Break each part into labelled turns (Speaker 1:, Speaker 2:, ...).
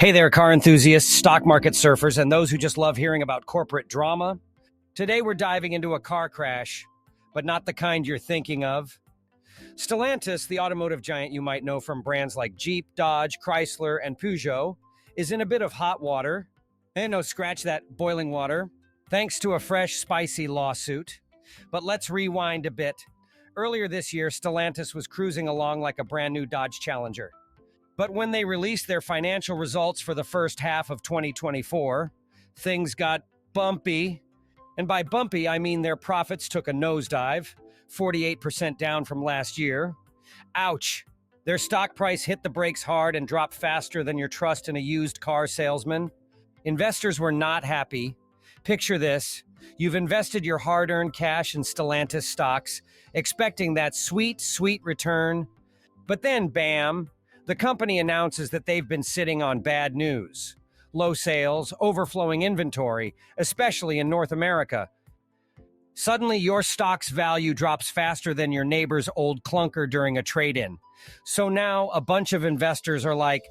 Speaker 1: Hey there, car enthusiasts, stock market surfers, and those who just love hearing about corporate drama. Today we're diving into a car crash, but not the kind you're thinking of. Stellantis, the automotive giant you might know from brands like Jeep, Dodge, Chrysler, and Peugeot, is in a bit of hot water. And no, scratch that boiling water, thanks to a fresh, spicy lawsuit. But let's rewind a bit. Earlier this year, Stellantis was cruising along like a brand new Dodge Challenger. But when they released their financial results for the first half of 2024, things got bumpy. And by bumpy, I mean their profits took a nosedive, 48% down from last year. Ouch! Their stock price hit the brakes hard and dropped faster than your trust in a used car salesman. Investors were not happy. Picture this. You've invested your hard-earned cash in Stellantis stocks, expecting that sweet, sweet return. But then, bam! The company announces that they've been sitting on bad news. Low sales, overflowing inventory, especially in North America. Suddenly, your stock's value drops faster than your neighbor's old clunker during a trade-in. So now a bunch of investors are like,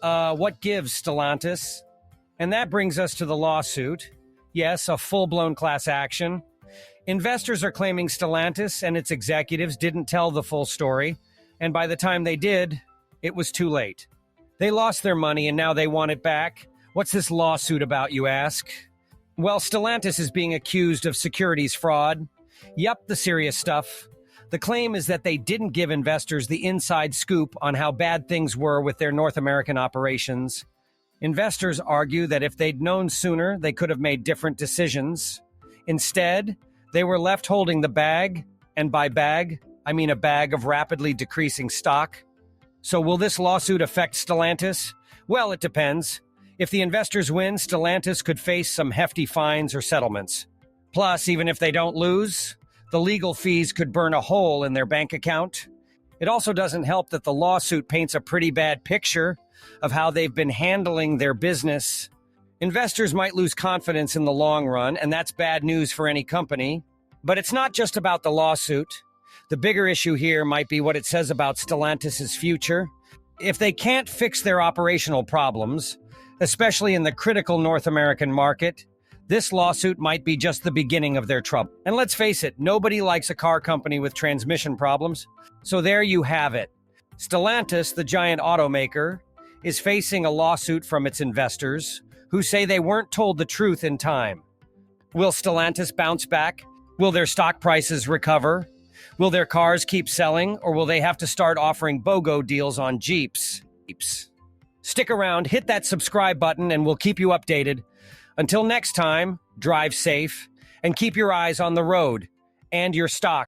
Speaker 1: what gives, Stellantis? And that brings us to the lawsuit. Yes, a full-blown class action. Investors are claiming Stellantis and its executives didn't tell the full story, and by the time they did, it was too late. They lost their money and now they want it back. What's this lawsuit about, you ask? Well, Stellantis is being accused of securities fraud. Yup, the serious stuff. The claim is that they didn't give investors the inside scoop on how bad things were with their North American operations. Investors argue that if they'd known sooner, they could have made different decisions. Instead, they were left holding the bag, and by bag, I mean a bag of rapidly decreasing stock. So will this lawsuit affect Stellantis? Well, it depends. If the investors win, Stellantis could face some hefty fines or settlements. Plus, even if they don't lose, the legal fees could burn a hole in their bank account. It also doesn't help that the lawsuit paints a pretty bad picture of how they've been handling their business. Investors might lose confidence in the long run, and that's bad news for any company. But it's not just about the lawsuit. The bigger issue here might be what it says about Stellantis' future. If they can't fix their operational problems, especially in the critical North American market, this lawsuit might be just the beginning of their trouble. And let's face it, nobody likes a car company with transmission problems. So there you have it. Stellantis, the giant automaker, is facing a lawsuit from its investors who say they weren't told the truth in time. Will Stellantis bounce back? Will their stock prices recover? Will their cars keep selling, or will they have to start offering BOGO deals on Jeeps? Stick around, hit that subscribe button, and we'll keep you updated. Until next time, drive safe, and keep your eyes on the road and your stock.